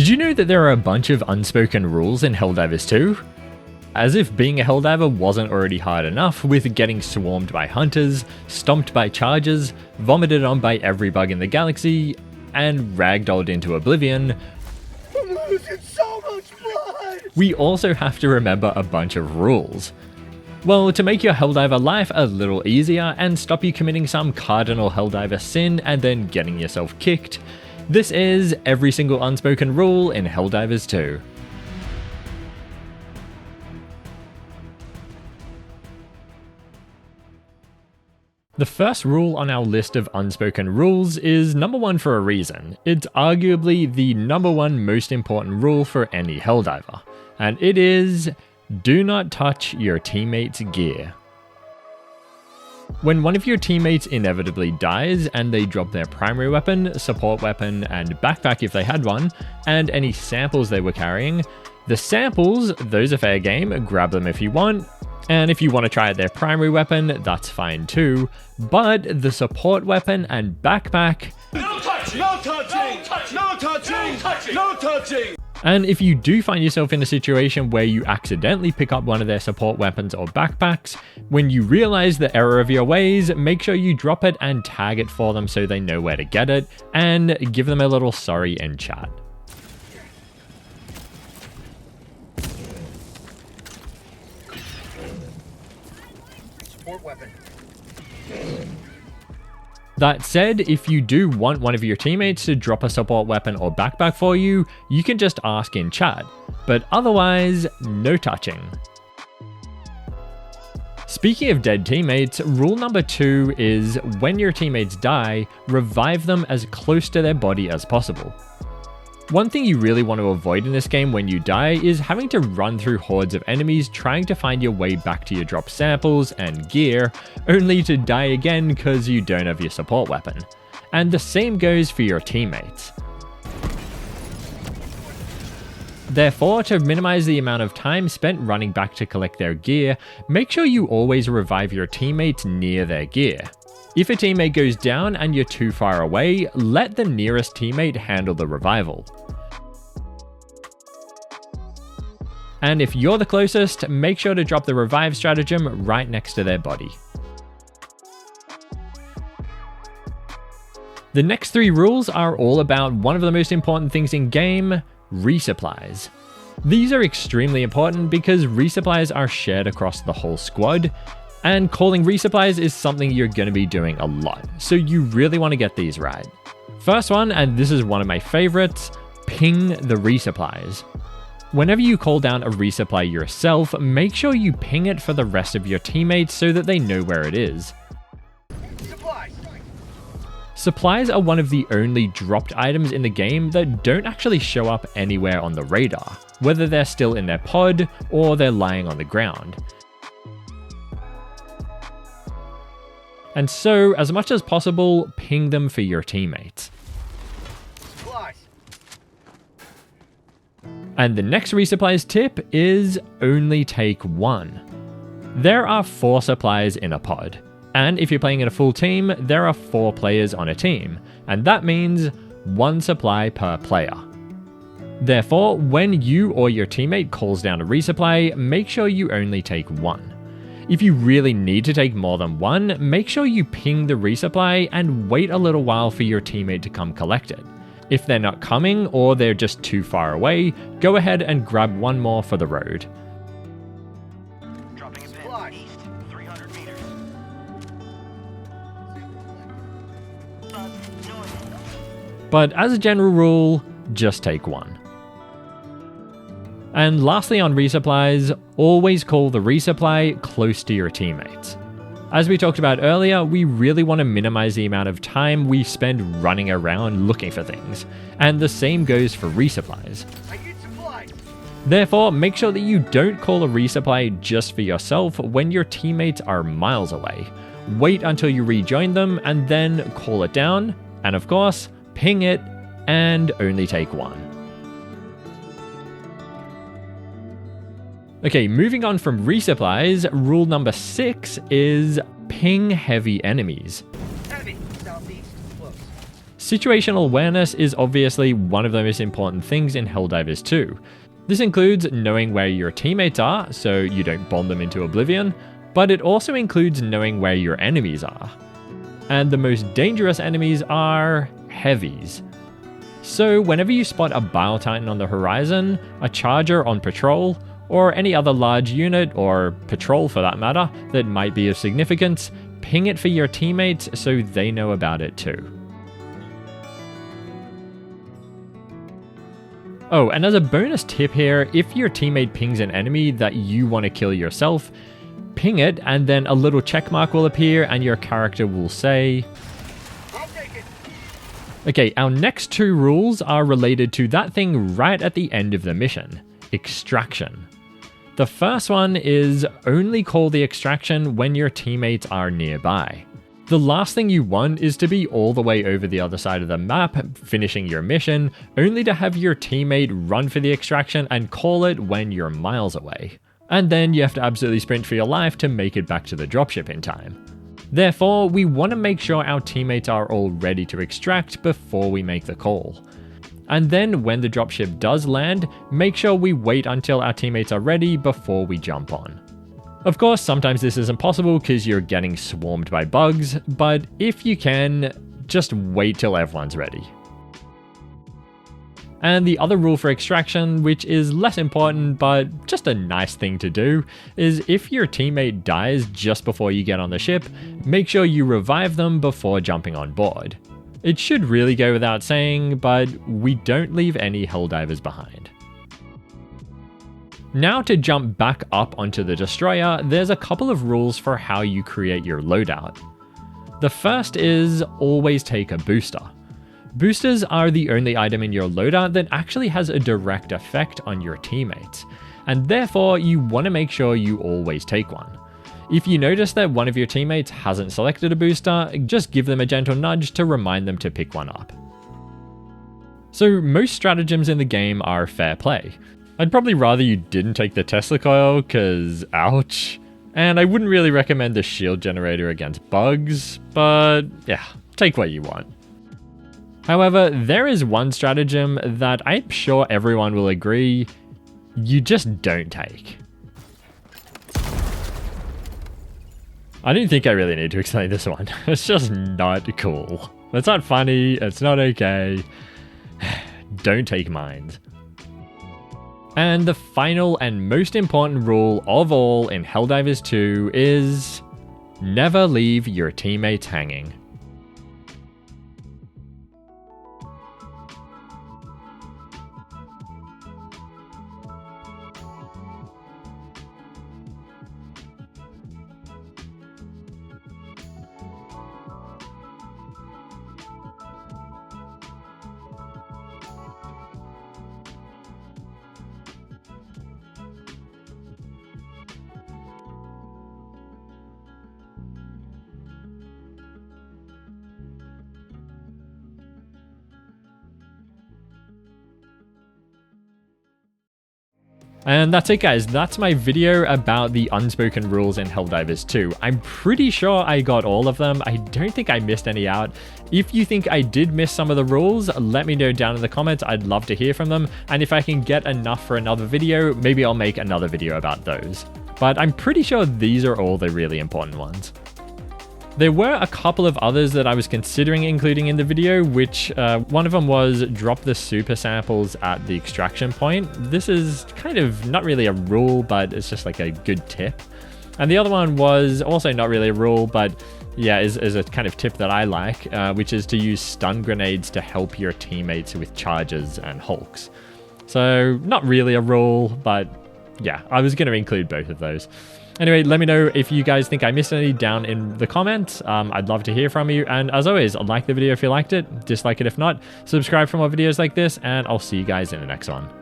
Did you know that there are a bunch of unspoken rules in Helldivers 2? As if being a Helldiver wasn't already hard enough with getting swarmed by hunters, stomped by chargers, vomited on by every bug in the galaxy, and ragdolled into oblivion, I'm losing so much blood! We also have to remember a bunch of rules. Well, to make your Helldiver life a little easier and stop you committing some cardinal Helldiver sin and then getting yourself kicked, this is every single unspoken rule in Helldivers 2. The first rule on our list of unspoken rules is number 1 for a reason. It's arguably the number 1 most important rule for any Helldiver, and it is: do not touch your teammate's gear. When one of your teammates inevitably dies and they drop their primary weapon, support weapon, and backpack if they had one, and any samples they were carrying, the samples, those are fair game, grab them if you want. And if you want to try out their primary weapon, that's fine too, but the support weapon and backpack... No touching! No touching! No touching! No touching! No touching! And if you do find yourself in a situation where you accidentally pick up one of their support weapons or backpacks, when you realize the error of your ways, make sure you drop it and tag it for them so they know where to get it, and give them a little sorry in chat. Weapon. That said, if you do want one of your teammates to drop a support weapon or backpack for you, you can just ask in chat, but otherwise, no touching. Speaking of dead teammates, rule number 2 is when your teammates die, revive them as close to their body as possible. One thing you really want to avoid in this game when you die is having to run through hordes of enemies trying to find your way back to your drop samples and gear, only to die again because you don't have your support weapon. And the same goes for your teammates. Therefore, to minimize the amount of time spent running back to collect their gear, make sure you always revive your teammates near their gear. If a teammate goes down and you're too far away, let the nearest teammate handle the revival. And if you're the closest, make sure to drop the revive stratagem right next to their body. The next 3 rules are all about one of the most important things in game: resupplies. These are extremely important because resupplies are shared across the whole squad, and calling resupplies is something you're going to be doing a lot, so you really want to get these right. First one, and this is one of my favorites, ping the resupplies. Whenever you call down a resupply yourself, make sure you ping it for the rest of your teammates so that they know where it is. Supplies are one of the only dropped items in the game that don't actually show up anywhere on the radar, whether they're still in their pod or they're lying on the ground. And so, as much as possible, ping them for your teammates. And the next resupplies tip is only take 1. There are 4 supplies in a pod, and if you're playing in a full team, there are 4 players on a team, and that means 1 supply per player. Therefore, when you or your teammate calls down a resupply, make sure you only take 1. If you really need to take more than 1, make sure you ping the resupply and wait a little while for your teammate to come collect it. If they're not coming or they're just too far away, go ahead and grab 1 more for the road. Dropping a pin east, 300 meters. But as a general rule, just take 1. And lastly on resupplies, always call the resupply close to your teammates. As we talked about earlier, we really want to minimize the amount of time we spend running around looking for things, and the same goes for resupplies. Therefore, make sure that you don't call a resupply just for yourself when your teammates are miles away. Wait until you rejoin them and then call it down, and of course, ping it, and only take 1. Okay, moving on from resupplies, rule number 6 is ping heavy enemies. Heavy, southeast, close. Situational awareness is obviously one of the most important things in Helldivers 2. This includes knowing where your teammates are so you don't bomb them into oblivion, but it also includes knowing where your enemies are. And the most dangerous enemies are heavies. So whenever you spot a Bile Titan on the horizon, a charger on patrol, or any other large unit, or patrol for that matter, that might be of significance, ping it for your teammates so they know about it too. Oh, and as a bonus tip here, if your teammate pings an enemy that you want to kill yourself, ping it and then a little check mark will appear and your character will say... Okay, our next two rules are related to that thing right at the end of the mission, extraction. The first one is only call the extraction when your teammates are nearby. The last thing you want is to be all the way over the other side of the map, finishing your mission, only to have your teammate run for the extraction and call it when you're miles away. And then you have to absolutely sprint for your life to make it back to the dropship in time. Therefore, we want to make sure our teammates are all ready to extract before we make the call. And then when the dropship does land, make sure we wait until our teammates are ready before we jump on. Of course, sometimes this isn't possible because you're getting swarmed by bugs, but if you can, just wait till everyone's ready. And the other rule for extraction, which is less important but just a nice thing to do, is if your teammate dies just before you get on the ship, make sure you revive them before jumping on board. It should really go without saying, but we don't leave any Helldivers behind. Now to jump back up onto the destroyer, there's a couple of rules for how you create your loadout. The first is always take a booster. Boosters are the only item in your loadout that actually has a direct effect on your teammates, and therefore you want to make sure you always take one. If you notice that one of your teammates hasn't selected a booster, just give them a gentle nudge to remind them to pick one up. So most stratagems in the game are fair play. I'd probably rather you didn't take the Tesla coil, cause ouch. And I wouldn't really recommend the shield generator against bugs, but yeah, take what you want. However, there is one stratagem that I'm sure everyone will agree you just don't take. I don't think I really need to explain this one. It's just not cool. It's not funny, it's not okay. Don't take mines. And the final and most important rule of all in Helldivers 2 is never leave your teammates hanging. And that's it guys, that's my video about the unspoken rules in Helldivers 2. I'm pretty sure I got all of them, I don't think I missed any out. If you think I did miss some of the rules, let me know down in the comments, I'd love to hear from them. And if I can get enough for another video, maybe I'll make another video about those. But I'm pretty sure these are all the really important ones. There were a couple of others that I was considering including in the video, which one of them was drop the super samples at the extraction point. This is kind of not really a rule, but it's just like a good tip. And the other one was also not really a rule, but yeah, is a kind of tip that I like, which is to use stun grenades to help your teammates with charges and hulks. So not really a rule, but yeah, I was going to include both of those. Anyway, let me know if you guys think I missed any down in the comments. I'd love to hear from you. And as always, like the video if you liked it, dislike it if not, subscribe for more videos like this, and I'll see you guys in the next one.